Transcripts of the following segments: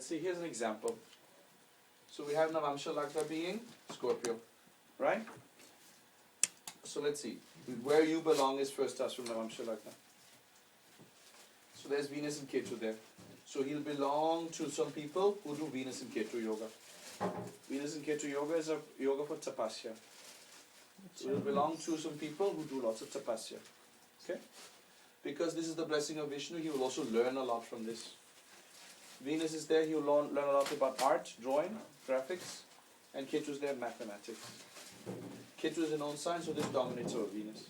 let's see, here's an example. So we have Navamsha Lagna being Scorpio, right? So let's see, where you belong is first house from Navamsha Lagna. So there's Venus and Ketu there. So he'll belong to some people who do Venus and Ketu yoga. Venus and Ketu yoga is a yoga for tapasya. So he'll belong to some people who do lots of tapasya. Okay? Because this is the blessing of Vishnu, he will also learn a lot from this. Venus is there, he will learn a lot about art, drawing, graphics, and Ketu is there, mathematics. Ketu is an own sign, so this dominates over Venus.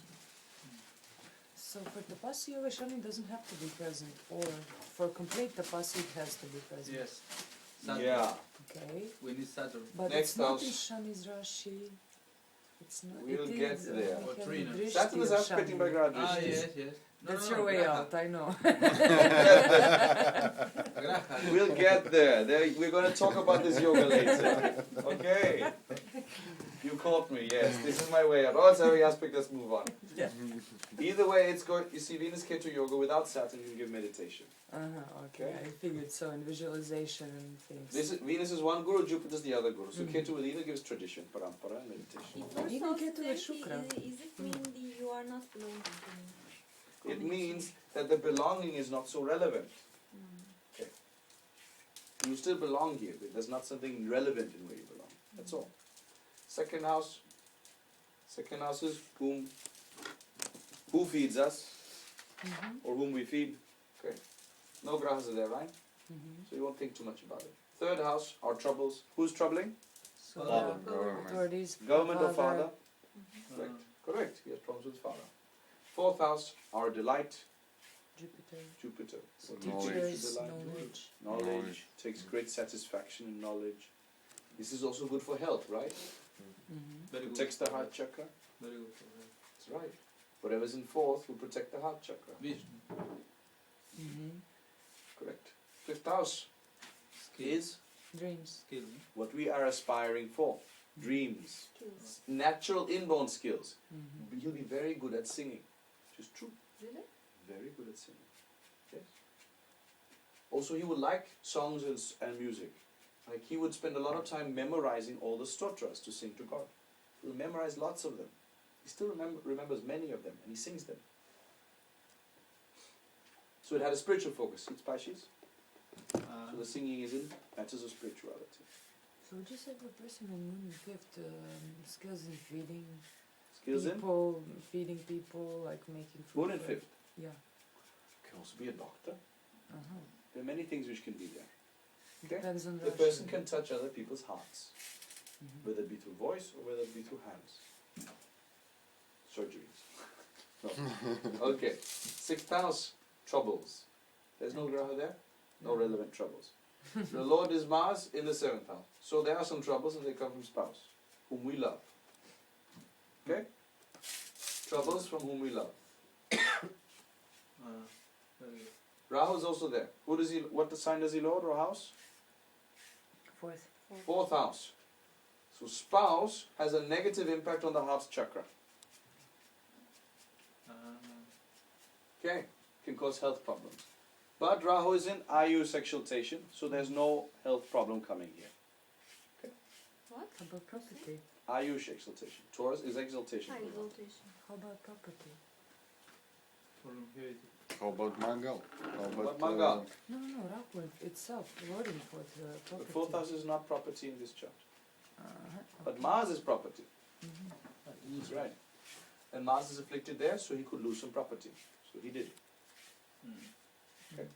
So for Tapasya Yoga, Shani doesn't have to be present, or for complete Tapasya it has to be present? Yes. Saturn. Yeah. Okay. We need Saturn. But Next it's not house. in Shani's Rashi. It's not. We'll it get is, there. we Or have Trina. Drishti Saturn is of aspecting Shani. by Grad Ah, Drishti. yes, yes. That's your way out, I know. We'll get there. We're going to talk about this yoga later. Okay. You caught me, yes. This is my way out. Oh, it's every aspect, let's move on. Yeah. Either way, it's going. You see, Venus Ketu yoga without Saturn, you can give meditation. Okay, Okay. I figured so, in visualization and things. Venus is one guru, Jupiter is the other guru. So Ketu with either gives tradition, parampara, and meditation. It also Even Ketu with says, Shukra. is it mean you are not belonging to It means that the belonging is not so relevant. Okay. You still belong here, but there's not something relevant in where you belong. That's all. Second house. Second house is who feeds us, or whom we feed. Okay. No grahas are there, right? So you won't think too much about it. Third house, our troubles. Who's troubling? So Father. authorities, Government or father? Uh, Correct. Correct. He has problems with father. Fourth house, our delight. Jupiter, Jupiter. What teachers, teaches delight? knowledge. Knowledge. Takes great satisfaction in knowledge. This is also good for health, right? Very good. Protects the heart chakra. Very good. That's right. Whatever's in fourth will protect the heart chakra. Vishnu. Correct. Fifth house Skill. is Dreams. Skill. what we are aspiring for. Dreams. skills. Natural inborn skills. He'll be very good at singing. Which is true. Really? Very good at singing. Yes. Also, he would like songs and music. Like he would spend a lot of time memorizing all the stotras to sing to God. He will memorize lots of them. He still remembers many of them, and he sings them. So it had a spiritual focus. It's Pashis. So the singing is in matters of spirituality. So would you say for a person in Moon Fifth, skills in feeding Skills in? people, feeding people, like making food? Moon in for- fifth. Yeah. Can also be a doctor. Uh-huh. There are many things which can be there. Okay? Depends on The Rashi. person can touch other people's hearts, Mhm. whether it be through voice or whether it be through hands. Surgeries. No. Okay. Sixth house, troubles. There's no graha there, no relevant troubles. The Lord is Mars in the seventh house. So there are some troubles and they come from spouse, whom we love. Okay? Troubles from whom we love. Very good. Rahu is also there. What sign does he lord or house? Fourth. Fourth house. So spouse has a negative impact on the heart chakra. Okay? Can cause health problems. But Rahu is in Ayush exaltation, so there's no health problem coming here. What? How about property? Ayush exaltation. Taurus is exaltation. High exaltation. How about property? How about Mangal? How What Mangal? No, Rahu itself, lording for the The property. fourth house is not property in this chart. But Okay. Mars is property. Mhm. That's right. And Mars is afflicted there, so he could lose some property. So he did. Okay.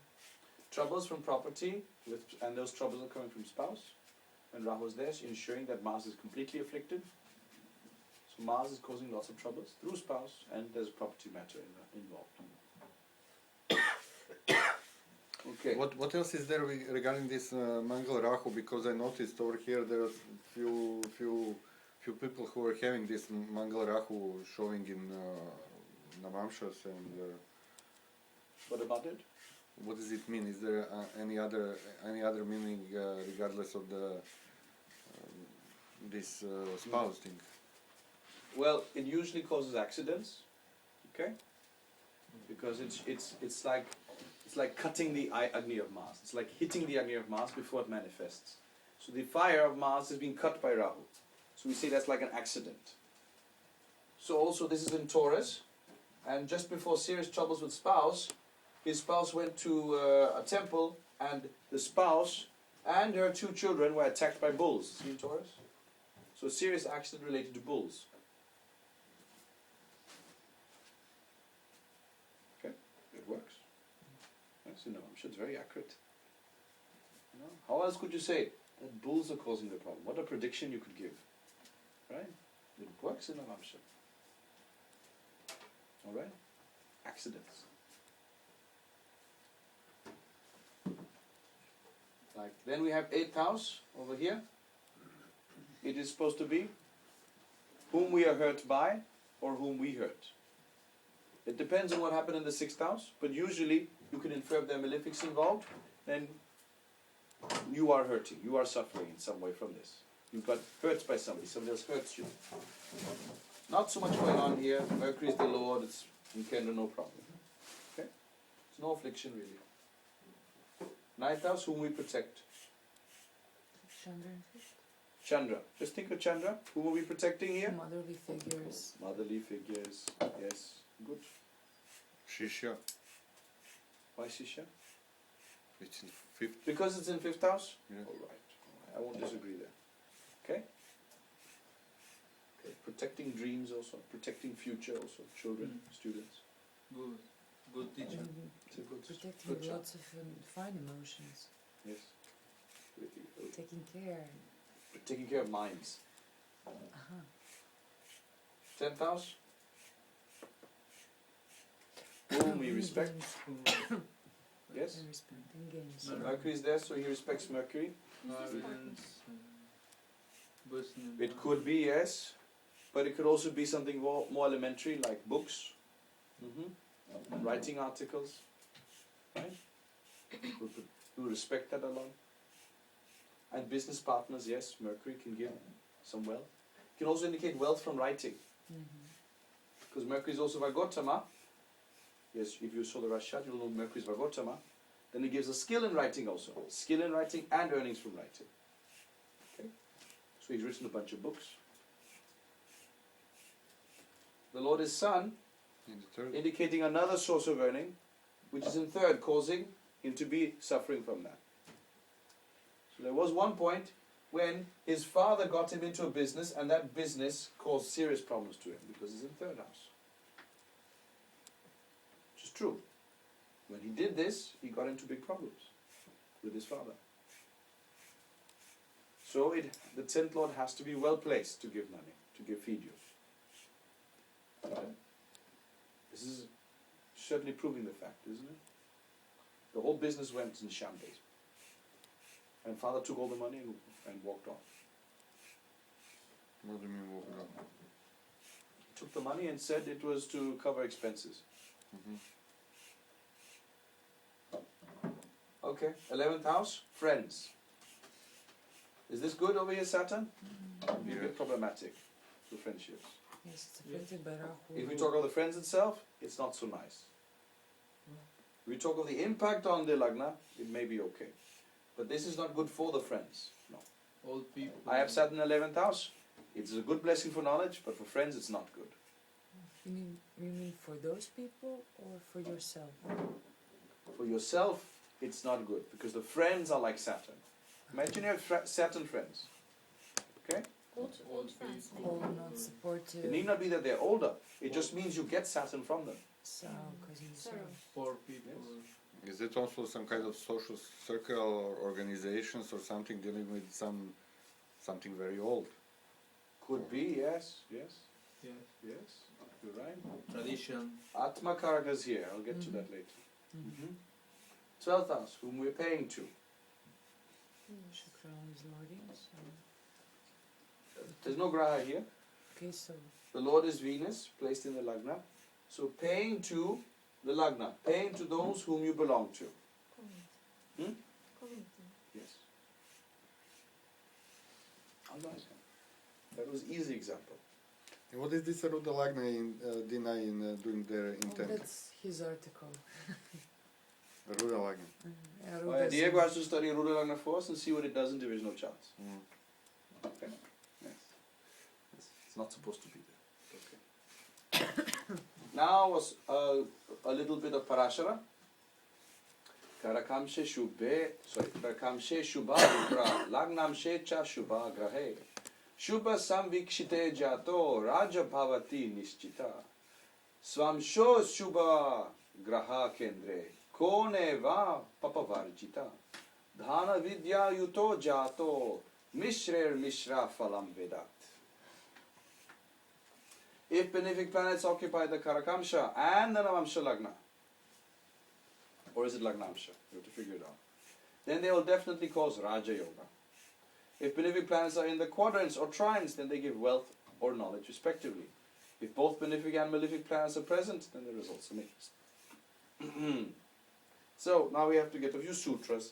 Troubles from property, and those troubles are coming from spouse. And Rahu is there, ensuring that Mars is completely afflicted. So Mars is causing lots of troubles through spouse, and there's property matter involved. Okay. What else is there regarding this Mangal Rahu? Because I noticed over here there are few people who are having this Mangal Rahu showing in Navamshas and. What about it? What does it mean? Is there any other meaning regardless of the this spouse thing? Well, it usually causes accidents. Okay. Because it's like cutting the Agni of Mars. It's like hitting the Agni of Mars before it manifests. So the fire of Mars is being cut by Rahu. So we say that's like an accident. So also this is in Taurus. And just before serious troubles with spouse, his spouse went to a temple, and the spouse and her 2 children were attacked by bulls. See in Taurus? So a serious accident related to bulls. Okay, it works. Yes, you know, I'm sure it's very accurate. You know, how else could you say that bulls are causing the problem? What a prediction you could give. Right? It works in Navamsha. Alright? Accidents. Like, then we have 8th house over here. It is supposed to be whom we are hurt by or whom we hurt. It depends on what happened in the 6th house, but usually you can infer if there are malefics involved, then you are hurting, you are suffering in some way from this. You got hurt by somebody else hurts you. Not so much going on here. Mercury is the Lord, it's in Kendra, no problem. Okay? It's no affliction really. 9th house, whom we protect. Chandra and Fish. Chandra. Just think of Chandra. Whom are we protecting here? Motherly figures. Motherly figures. Yes. Good. Shisha. Why Sisha? It's in 5th. Because it's in 5th house? Yeah. Alright. I won't disagree there. Okay? Okay. Protecting dreams also. Protecting future also. Children, students. Good. Good teacher. It's a good, Protecting good job. lots of fine emotions. Yes. Taking care. Taking care of minds. Uh-huh. 10th house? Whom we respect. Yes? And respecting games. So Mercury is there, so he respects Mercury. Parents. It could be, yes, but it could also be something more elementary, like books, writing articles, right? We respect that a lot. And business partners, yes, Mercury can give some wealth. It can also indicate wealth from writing, because Mercury is also Vagotama. Yes, if you saw the Rashat, you'll know Mercury is Vagotama. Then it gives a skill in writing also. Skill in writing and earnings from writing. Okay? So he's written a bunch of books. The Lord is Sun, In the 3rd. indicating another source of earning, which is in 3rd, causing him to be suffering from that. So there was one point when his father got him into a business, and that business caused serious problems to him because he's in 3rd house. Which is true. When he did this, he got into big problems with his father. So the 10th Lord has to be well placed to give money, to feed you. Right? This is certainly proving the fact, isn't it? The whole business went in shambles. And father took all the money and walked off. What do you mean walk around? Took the money and said it was to cover expenses. Okay, 11th house, friends. Is this good over here, Saturn? Be a bit problematic, the friendships. Yes, it's affected by Rahu. If we talk of the friends itself, it's not so nice. If we talk of the impact on the Lagna, it may be okay. But this is not good for the friends. No. Old people. I have Saturn 11th house. It's a good blessing for knowledge, but for friends it's not good. You mean for those people or for yourself? For yourself, it's not good, because the friends are like Saturn. Imagine you have Saturn friends. Okay? Old friends. Or not supportive. It need not be that they're older. It just means you get Saturn from them. So, cousins. Sorrow. Poor people. Yes. Is it also some kind of social circle or organizations or something dealing with something very old? Could be, yes, yes, Yeah. yes. You're right. Tradition. Atma Karaka is here. I'll get to that later. 12th house, whom we're paying to. Shukra is lording, so. There's no Graha here. Okay, so. The Lord is Venus, placed in the Lagna. So paying to the Lagna, paying to those whom you belong to. Community. Yes. That was easy example. And what is this Aruda Lagna in Dina in doing their Oh, intent? that's his article. Ruda Lagna. Yeah, Oh, yeah, Ruda Diego Sam. has to study Ruda Lagna first and see what it does in divisional charts. Mm. Okay. Yes. It's not supposed to be there. Okay. Now was a little bit of Parashara. Karakamshe Shubha Vipra Lagnamshe Cha Shubha Grahe Shubha Samvikshite Jato Raja Bhavati Nishchita Swamsho Shubha Graha Kendre Kone Va Papavarjita Dhana Vidya Yuto Jato Mishrer Mishra Phalam Vedat. If benefic planets occupy the Karakamsha and the Navamsha Lagna, or is it Lagnamsha? You have to figure it out. Then they will definitely cause Raja Yoga. If benefic planets are in the quadrants or trines, then they give wealth or knowledge respectively. If both benefic and malefic planets are present, then the results are mixed. So now we have to get a few sutras.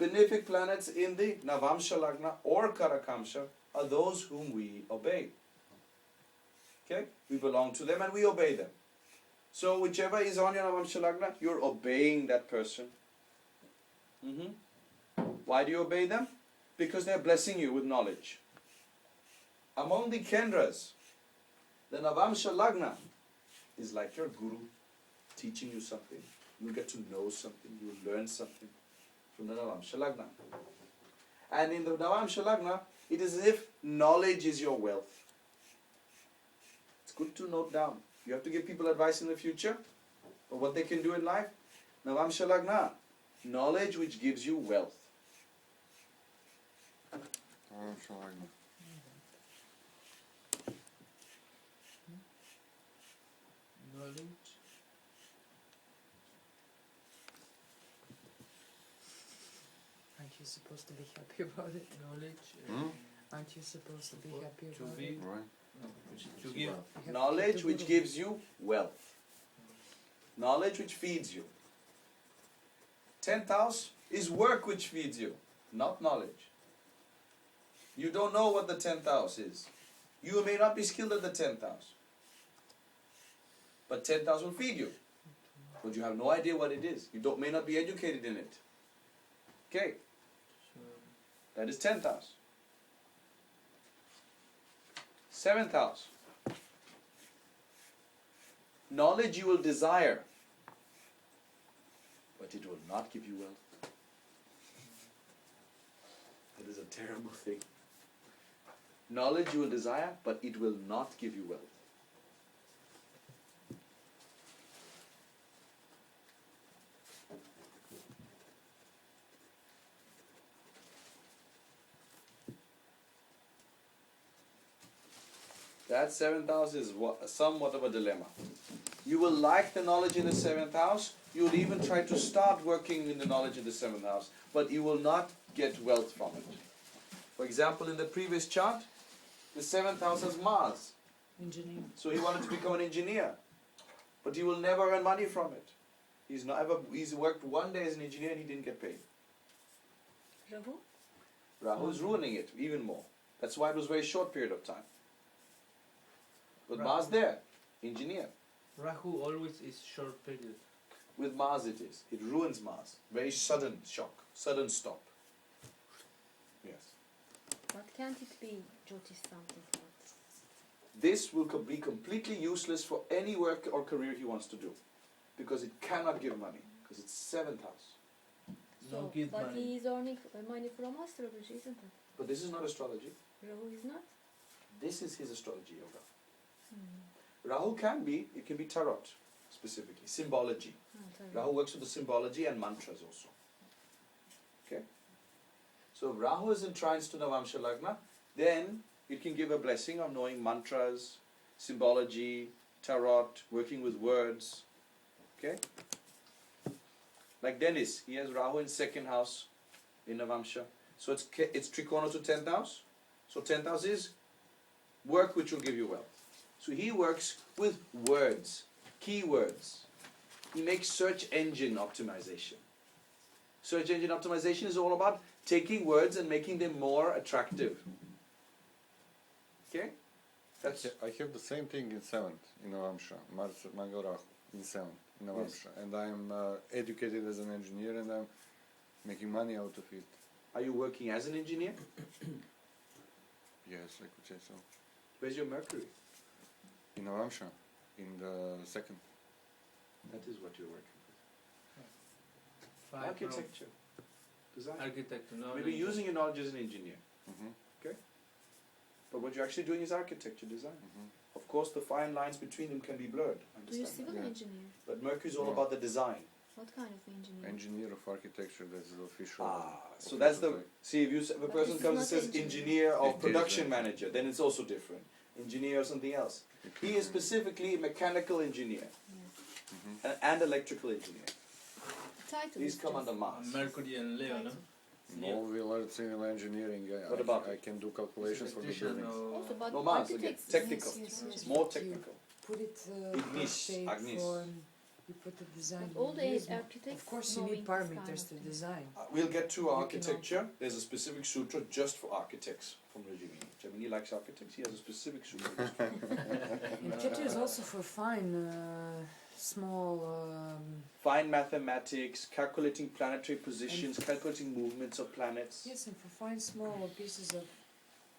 Benefic planets in the Navamsha Lagna or Karakamsha are those whom we obey. Okay? We belong to them and we obey them. So whichever is on your Navamsha Lagna, you're obeying that person. Why do you obey them? Because they're blessing you with knowledge. Among the Kendras, the Navamsha Lagna is like your guru teaching you something. You get to know something, you learn something from the Navamsha Lagna. And in the Navamsha Lagna, it is as if knowledge is your wealth. It's good to note down. You have to give people advice in the future for what they can do in life. Navamsha Lagna, knowledge which gives you wealth. Navamsha Lagna. Knowledge. Aren't you supposed to be happy about it? Knowledge. Hmm? Aren't you supposed to be What? happy To about be- it? Right. To give. You have to Knowledge keep the which guru. gives you wealth. Knowledge which feeds you. 10th house is work which feeds you, not knowledge. You don't know what the 10th house is. You may not be skilled at the 10th house. But 10th house will feed you. But you have no idea what it is. You may not be educated in it. Okay, that is 10th house. 7th house. Knowledge you will desire, but it will not give you wealth. That is a terrible thing. Knowledge you will desire, but it will not give you wealth. That 7th house is somewhat of a dilemma. You will like the knowledge in the 7th house. You will even try to start working in the knowledge in the 7th house, but you will not get wealth from it. For example, in the previous chart, the 7th house has Mars. Engineer. So he wanted to become an engineer, but he will never earn money from it. He's worked one day as an engineer and he didn't get paid. Rahu? Rahu is ruining it even more. That's why it was a very short period of time. But Right. Mars there, engineer. Rahu always is short period. With Mars it is. It ruins Mars. Very sudden shock. Sudden stop. Yes. But can't it be Jyotish something else? This will be completely useless for any work or career he wants to do. Because it cannot give money. Because it's 7th house. So, Don't give but money. he is earning money from astrology, isn't it? But this is not astrology. Rahu is not? This is his astrology yoga. Rahu can be, it can be tarot specifically. Symbology. Rahu works with the symbology and mantras also. Okay? So if Rahu is in trines to Navamsha Lagna, then it can give a blessing of knowing mantras, symbology, tarot, working with words. Okay? Like Dennis, he has Rahu in 2nd house in Navamsha. So it's Trikona to 10th house. So 10th house is work which will give you wealth. So he works with words, keywords. He makes search engine optimization. Search engine optimization is all about taking words and making them more attractive. Okay? That's I have the same thing in 7th, in Navamsha, Mars, Mangal Rahu, in 7th. in Navamsha, and I'm educated as an engineer, and I'm making money out of it. Are you working as an engineer? Yes, I could say so. Where's your Mercury? In Navamsha, in the second. That is what you're working with. Five Architecture. Design. Architecture, no. Maybe using your knowledge as an engineer. Mm-hmm. But what you're actually doing is architecture design. Mm-hmm. Of course, the fine lines between them can be blurred. Do you Understand? civil Yeah. engineer? But Mercury is all No. about the design. What kind of engineer? Engineer of architecture, that's the official. So that's the official see. If if a But person this is comes and not says engineer. engineer It or is, production yeah. manager, then it's also different. Engineer or something else. title. He is specifically a mechanical engineer Yes. Mhm. and electrical engineer. Title These is come just under Mars. Mercury and Leo, no? title. No, we learned civil engineering. What about I can do calculations for the Electrician buildings. Also, but No, Mars again. architects. Technical. Yes, More You technical. put it Ignis, shape, Agnis. form, you put the design. But all you the use mo- architects Of course, you knowing need this kind parameters of to thing. design. We'll get to cannot- architecture. There's a specific sutra just for architects from the Jaimini. Jaimini likes architects. He has a specific sutra. just for- And Ketu is also for fine, small. Fine mathematics, calculating planetary positions, calculating movements of planets, Yes, and for fine, small pieces of.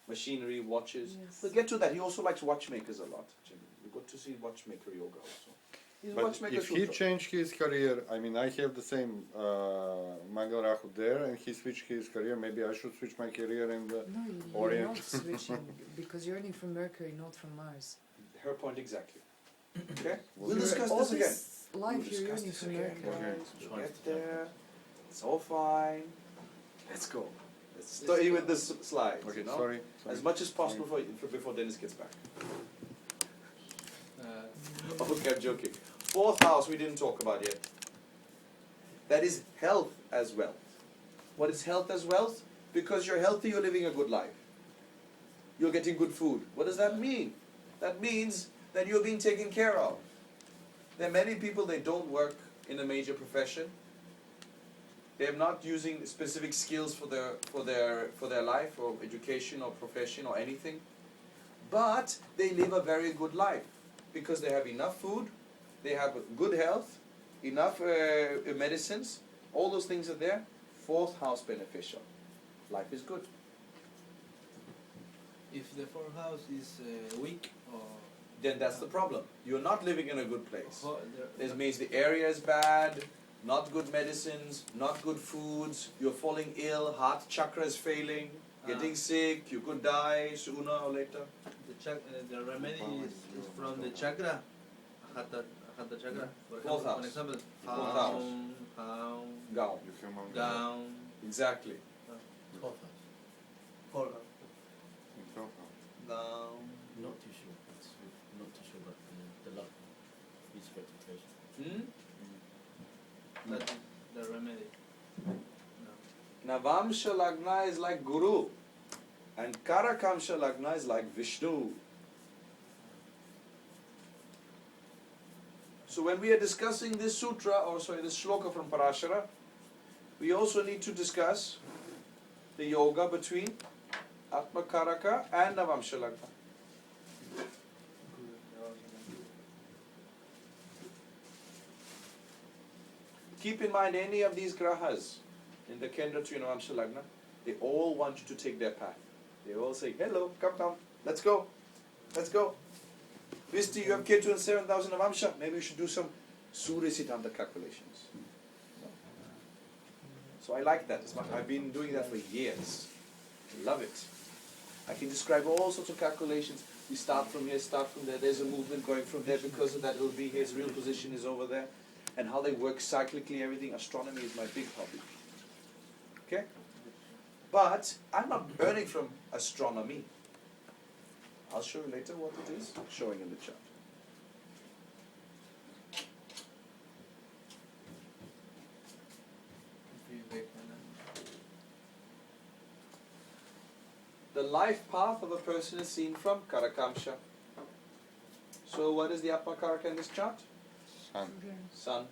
machinery, watches. Yes. We'll get to that. He also likes watchmakers a lot. Jaimini. We got to see watchmaker yoga also. He's a But watchmaker if he sutra. changed his career, I mean, I have the same Mangal Rahu there, and he switched his career. Maybe I should switch my career and. No, you're Orient. not switching because you're earning from Mercury, not from Mars. Her point exactly. Okay? Well, We'll you- discuss All this again. this life We'll you're discuss earning this from again, Mercury. Okay. guys. We'll get there. It's all fine. Let's go. Let's start with this slide. Okay, you know? sorry. As much as possible before Dennis gets back. Okay, I'm joking. Fourth house we didn't talk about yet. That is health as wealth. What is health as wealth? Because you're healthy, you're living a good life. You're getting good food. What does that mean? That means that you're being taken care of. There are many people, they don't work in a major profession. They're not using specific skills for their life or education or profession or anything. But they live a very good life because they have enough food, they have good health, enough medicines, all those things are there. Fourth house beneficial. Life is good. If the fourth house is weak or Then that's the problem. You're not living in a good place. there- This means the area is bad, not good medicines, not good foods, you're falling ill, heart chakra is failing, getting sick, you could die sooner or later. the remedy is from the chakra, hatha chakra. For Fourth house. example, Fourth house. Haum, Gown. You have Mangal down, Exactly. fourth house. Fourth house. in twelfth house. Down. Not too sure. It's not too sure about the luck is reputation. Hmm? That is the remedy. No. Navamsha Lagna is like Guru, and Karakamsha Lagna is like Vishnu. So when we are discussing this sutra, or sorry, this shloka from Parashara, we also need to discuss the yoga between Atma Karaka and Navamsha Lagna. Keep in mind any of these grahas in the Kendra to Navamsha Lagna, they all want you to take their path. They all say, hello, come down, let's go, let's go. Visti, you have Ketu and 7,000 Navamsha, maybe you should do some Surya Siddhanta calculations. So I like that. I've been doing that for years. I love it. I can describe all sorts of calculations. We start from here, start from there. There's a movement going from there because of that. It'll be here. His real position is over there. And how they work cyclically, everything. Astronomy is my big hobby. Okay? But I'm not earning from astronomy. I'll show you later what it is showing in the chart. The life path of a person is seen from Karakamsha. So what is the Atma Karaka in this chart? Sun. Sun.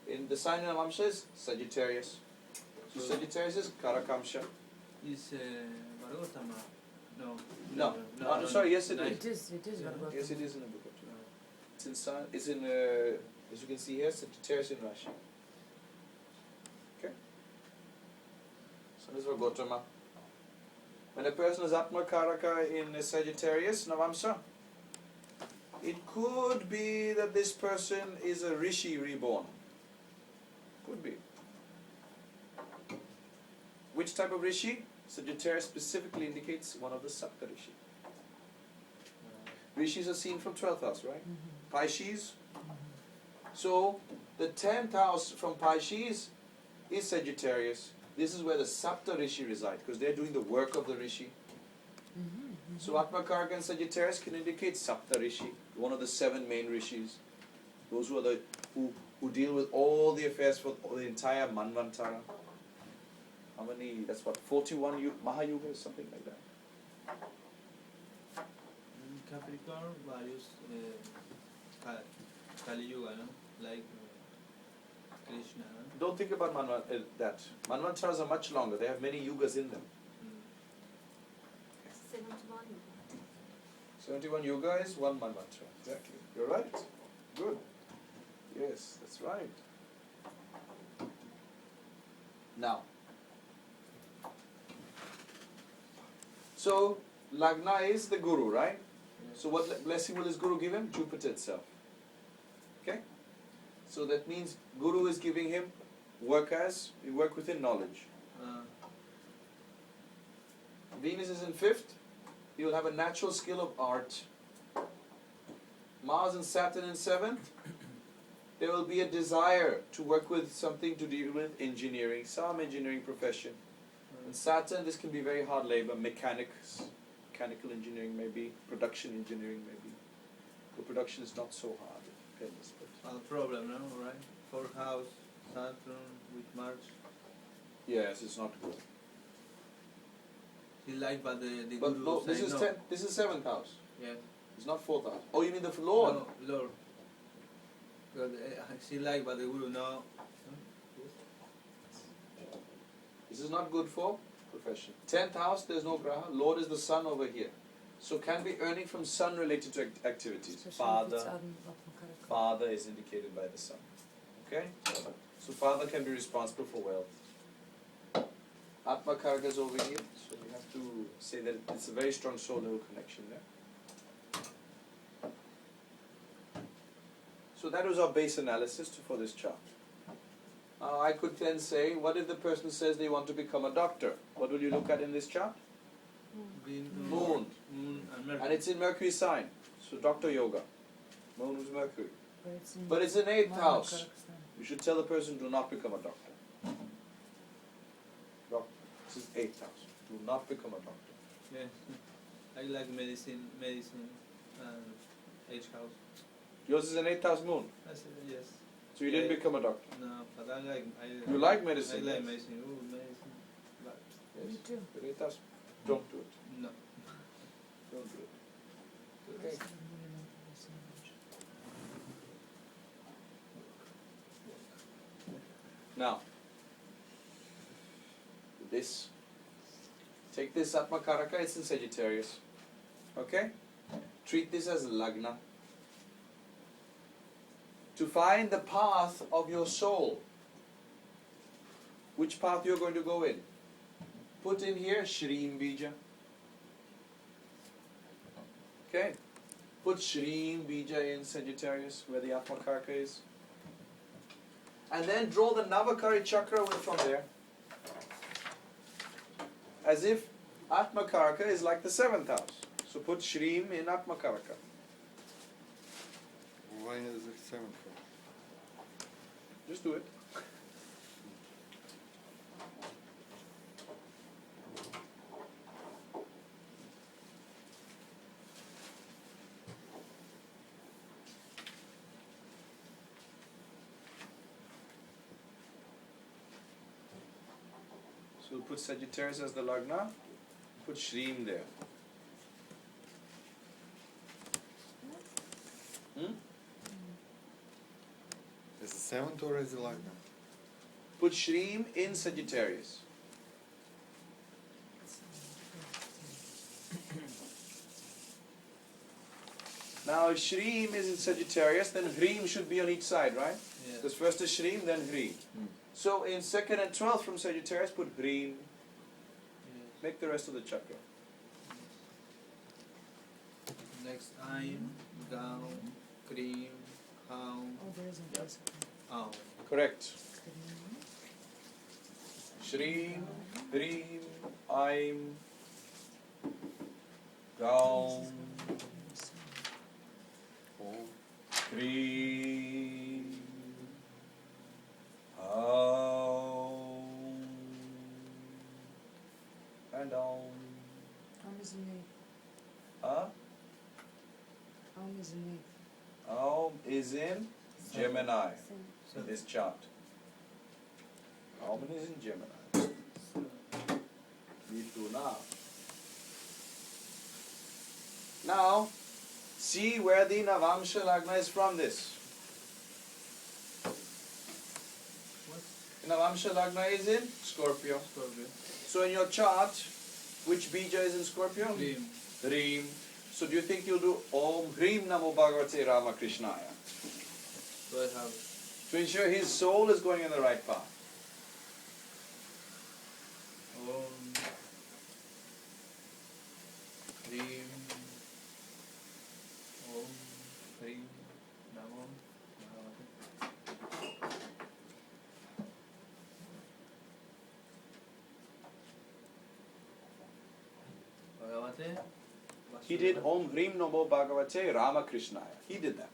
In the sign of Navamsha is Sagittarius. So Sagittarius is Karakamsha. Is Vargotama? No. No. I'm sorry, yes it Nice. is. It is Yes, Vargotama. it is in the book of Torah. It's in Sun. It's in As you can see here, Sagittarius in Rashi. Okay? So this is for Gautama. When a person is Atma Karaka in Sagittarius, Navamsa, it could be that this person is a Rishi reborn. Could be. Which type of Rishi? Sagittarius specifically indicates one of the Sapta Rishi. Rishis are seen from 12th house, right? Paishis. So, the 10th house from Paishis is Sagittarius. This is where the Sapta Rishi reside, because they're doing the work of the Rishi. So, Atma Karaka and Sagittarius can indicate Sapta Rishi, one of the 7 main Rishis. Those who are who deal with all the affairs for the entire Manvantara. How many? That's what, 41 Mahayugas, something like that. Capricorn values Kali Yuga, no? Like Krishna. No? Don't think about that. Manvantaras are much longer. They have many yugas in them. 71. 71 yuga is one Manvantara. Exactly. You're right. Good. Yes, that's right. Now, so Lagna is the Guru, right? So what blessing will his Guru give him? Jupiter itself. Okay? So that means Guru is giving him work within knowledge. Venus is in 5th. He will have a natural skill of art. Mars and Saturn in 7th. There will be a desire to work with something to deal with engineering, some engineering profession. And Saturn, this can be very hard labor, mechanical engineering maybe, production engineering maybe. The production is not so hard. Goodness, but Problem, no? Right? 4th house, Saturn with Mars. yes, it's not good. He liked by the But Guru no, this saying is no. this is 7th house. Yes. It's not 4th house. Oh, you mean the Lord? No, Lord. But she liked by the Guru, no. This is not good for profession. 10th house, there's no graha. Lord is the sun over here. So can be earning from sun related to activities. Father is indicated by the sun. Okay? So father can be responsible for wealth. Atma Karaka is over here. So we have to say that it's a very strong soul level connection there. So that was our base analysis for this chart. I could then say, what if the person says they want to become a doctor? What will you look at in this chart? Moon. Moon and Mercury. And it's in Mercury sign. So Dr. Yoga. Moon is Mercury. But it's in 8th house. You should tell the person, do not become a doctor. This is 8th house. Do not become a doctor. Yes. I like medicine and H house. Yours is an 8th house moon. I said yes. So you didn't become a doctor. No, but I like. You like medicine? I like yes. medicine. Oh, medicine. But Yes. Me too. But 8th house, don't do it. no. Don't do it. Okay. Now, this, take this Atma Karaka, it's in Sagittarius. Okay? Treat this as Lagna. To find the path of your soul, which path you're going to go in. Put in here Shreem Bija. Okay? Put Shreem Bija in Sagittarius, where the Atma Karaka is. And then draw the Navakari chakra from there. As if Atma Karaka is like the 7th house. So put Shreem in Atma Karaka. Why is it 7th house? Just do it. So we'll put Sagittarius as the Lagna, put Shreem there. Is it 7th or is it Lagna? Put Shreem in Sagittarius. Now if Shreem is in Sagittarius, then Hreem should be on each side, right? Yes. Because first is Shreem, then Hreem. So in 2nd and 12th from Sagittarius, put Hreem. Yes. Make the rest of the chakra. Next, I'm, Gao, Cream, How, Oh, there isn't Yep. this. Ao. Correct. Shreem, Hreem, Aim, Gaum, Hreem, Aum, and Aum. Is in eighth. Huh? Is in eighth. Aum is in Gemini in this chart. Aum is in Gemini. Mithuna. Now, see where the Navamsha Lagna is from this. What? Navamsha Lagna is in Scorpio. Scorpio. So in your chart, which bija is in Scorpio? Cream. Hreem. So do you think you'll do Om Hreem Namo Bhagavate Ramakrishnaya? So I have To ensure his soul is going in the right path. Om, Cream, Om, Cream, Namo, Bhagavate. Bhagavate. He did Om Hreem Namo Bhagavate Ramakrishnaya. He did that.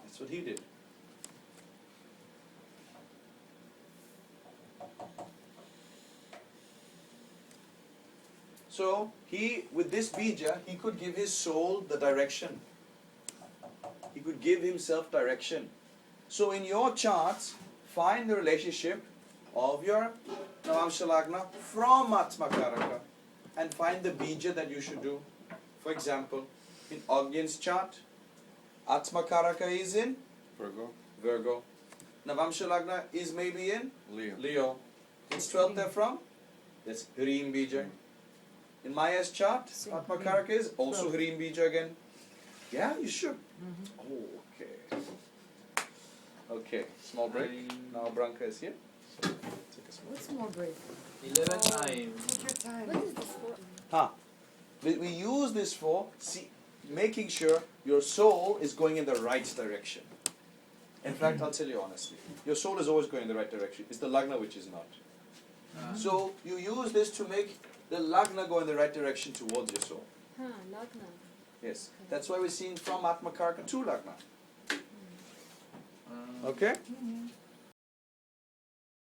That's what he did. So he, with this bija, he could give his soul the direction. He could give himself direction. So in your charts, find the relationship of your Navamsha Lagna from Atmakaraka and find the bija that you should do. For example, in Agni's chart, Atmakaraka is in Virgo, Virgo. Navamsha Lagna is maybe in Leo. Leo. It's 12th they're from? That's Hreem bija. In Maya's chart, Same. Atmakaraka is also Twelve. Hreem bija again. Yeah, you should. Mm-hmm. Oh, okay. Okay, small break. Now Branka is here. So take a small What's more break? 11 time. Take your time. What is this for? Huh. We use this for making sure your soul is going in the right direction. In fact, I'll tell you honestly, your soul is always going in the right direction. It's the lagna which is not. So you use this to make the lagna go in the right direction towards your soul. Lagna. Yes. That's why we're seeing from Atmakaraka to lagna. Uh, Okay? Mm-hmm.